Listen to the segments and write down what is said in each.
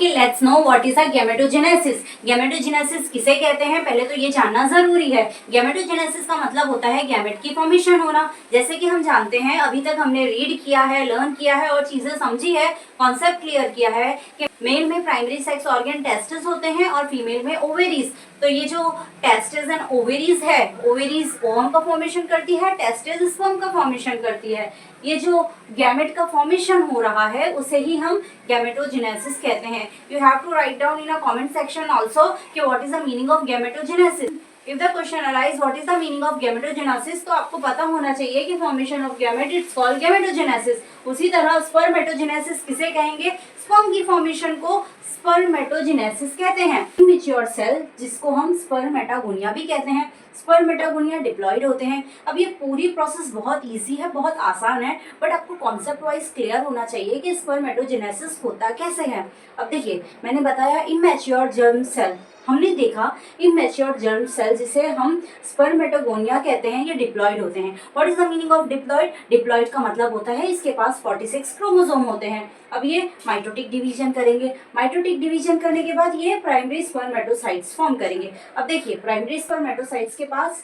Okay, let's know what is a gametogenesis. Gametogenesis किसे कहते हैं, पहले तो ये जानना जरूरी है। गैमेटोजेनेसिस का मतलब होता है गैमेट की फॉर्मेशन होना। जैसे कि हम जानते हैं, अभी तक हमने रीड किया है, लर्न किया है और चीजें समझी है, कॉन्सेप्ट क्लियर किया है कि मेल में प्राइमरी सेक्स ऑर्गन टेस्टिस होते हैं और फीमेल में ओवेरीज। तो ये जो टेस्टिस एंड ओवेरीज है, ओवेरीज ओवम का फॉर्मेशन करती है, टेस्टिस स्पर्म का फॉर्मेशन करती है। ये जो गैमेट का फॉर्मेशन हो रहा है उसे ही हम गैमेटोजेनेसिस कहते हैं। You have to write down in a comment section also कि what is the meaning of gametogenesis. If the question arise what is the meaning of gametogenesis, तो आपको पता होना चाहिए कि formation of gamete it's called gametogenesis. उसी तरह spermatogenesis किसे कहेंगे, स्पर्म की फॉर्मेशन को स्पर्मेटोजेनेसिस कहते हैं। इमेच्योर सेल जिसको हम स्पर्मेटागोनिया भी कहते हैं, स्पर्मेटागोनिया डिप्लॉयड होते हैं। अब ये पूरी प्रोसेस बहुत इजी है, बहुत आसान है, बट आपको कॉन्सेप्ट वाइज क्लियर होना चाहिए कि स्पर्मेटोजेनेसिस होता कैसे है। अब देखिए, मैंने बताया इमेच्योर जर्म सेल, हमने देखा इमेच्योर जर्म सेल जिसे हम स्पर्मेटोगोनिया कहते हैं, ये डिप्लॉयड होते हैं। What is the meaning of deployed? Deployed का मतलब होता है इसके पास 46 क्रोमोसोम होते हैं। अब ये माइटोटिक डिवीजन करेंगे, माइटोटिक डिवीजन करने के बाद ये प्राइमरी स्पर्मेटोसाइट्स फॉर्म करेंगे। अब देखिए, प्राइमरी स्पर्मेटोसाइट्स के पास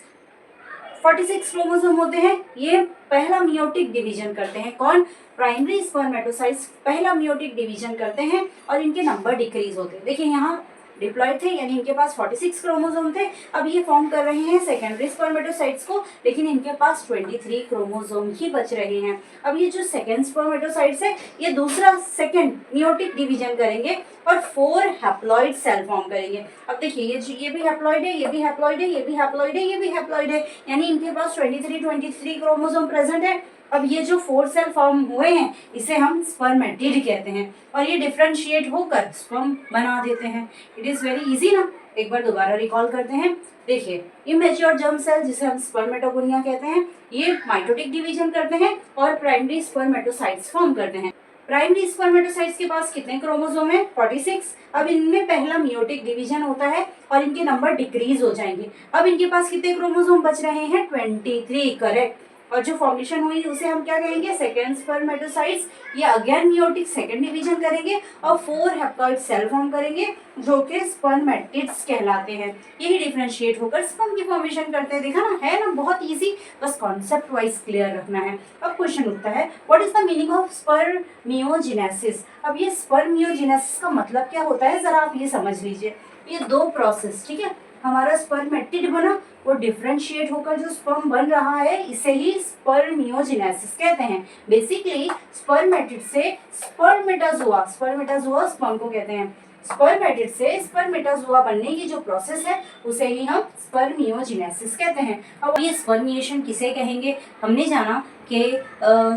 46 क्रोमोसोम होते हैं, ये पहला मियोटिक डिवीजन करते हैं। कौन? प्राइमरी स्पर्मेटोसाइट्स पहला मियोटिक डिवीजन करते हैं और इनके नंबर डिक्रीज होते हैं। देखिए, यहाँ डिप्लॉयड थे यानी इनके पास 46 क्रोमोसोम थे। अब ये फॉर्म कर रहे हैं सेकेंडरी स्पर्मेटोसाइट्स को, लेकिन इनके पास 23 क्रोमोसोम ही बच रहे हैं। अब ये जो सेकेंड स्पर्मेटोसाइट्स है, ये दूसरा सेकेंड मियोटिक डिवीजन करेंगे और 4 हैप्लॉइड सेल फॉर्म करेंगे। अब देखिए, ये भी हैप्लॉइड है, ये भी हैप्लॉइड है, ये भी हैप्लॉइड है, ये भी हैप्लॉइड है, यानी इनके पास 23 क्रोमोसोम प्रेजेंट है। अब ये जो 4 सेल फॉर्म हुए हैं इसे हम स्पर्मेटिड कहते हैं और ये डिफरेंशिएट होकर स्पर्म बना देते हैं। इट इज वेरी इजी ना। एक बार दोबारा रिकॉल करते हैं। देखिए, इमेच्योर जर्म सेल जिसे हम स्पर्मेटोगोनिया कहते हैं, ये माइटोटिक डिवीजन करते हैं और प्राइमरी स्पर्मेटोसाइट्स फॉर्म करते हैं। प्राइमरी स्पर्मेटोसाइट्स के पास कितने क्रोमोसोम है? 46। अब इनमें पहला मियोटिक डिवीजन होता है और इनके नंबर डिक्रीज हो जाएंगे। अब इनके पास कितने क्रोमोसोम बच रहे हैं? 23, करेक्ट। और जो फॉर्मेशन हुई उसे हम क्या कहेंगे? Second spermatocytes. ये अगेन मियोटिक सेकेंड डिवीजन करेंगे और 4 हैप्लॉइड सेल फॉर्म करेंगे जो कि स्पर्मेटिड्स कहलाते हैं। यही डिफरेंशिएट होकर स्पर्म की फॉर्मेशन करते हैं। देखा ना, है ना, बहुत इजी, बस कॉन्सेप्ट वाइज क्लियर रखना है। अब क्वेश्चन उठता है, what is the meaning of spermiogenesis. अब ये स्पर्मियोजेनेसिस का मतलब क्या होता है, जरा आप ये समझ लीजिए। ये 2 प्रोसेस, ठीक है, हमारा स्पर्मेटिड बना, वो डिफरेंशिएट होकर जो स्पर्म बन रहा है इसे ही स्पर्मियोजेनेसिस कहते हैं। बेसिकली स्पर्मेटिड से स्पर्मेटाजोआ, स्पर्मेटाजोआ स्पर्म को कहते हैं, स्पर्मेटिड से स्पर्मेटाजोआ बनने की जो प्रोसेस है उसे ही हम स्पर्मियोजेनेसिस कहते हैं। अब ये स्पर्मिएशन किसे कहेंगे, हमने जाना कि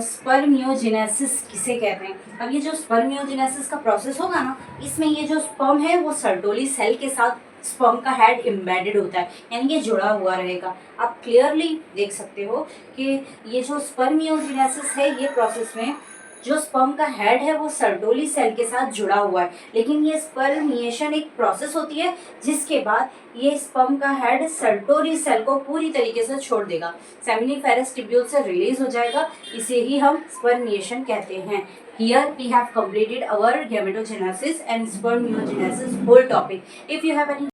स्पर्मियोजेनेसिस किसे कहते हैं। अब ये जो स्पर्मियोजेनेसिस का प्रोसेस होगा ना, इसमें ये जो स्पर्म है वो सर्टोली सेल के साथ स्पर्म का हेड एम्बेडेड होता है, यानी ये जुड़ा हुआ रहेगा। आप क्लियरली देख सकते हो कि ये जो स्पर्मियोजेनेसिस है, ये प्रोसेस में जो स्पर्म का हेड है वो सर्टोली सेल के साथ जुड़ा हुआ है। लेकिन ये स्पर्मिएशन एक प्रोसेस होती है जिसके बाद ये स्पर्म का हेड सर्टोली सेल को पूरी तरीके से छोड़ देगा, सेमिनिफेरस ट्यूब्यूल से रिलीज हो जाएगा। इसे ही हम स्पर्मिएशन कहते हैं। Here we have completed our gametogenesis and spermiogenesis whole topic. If you have any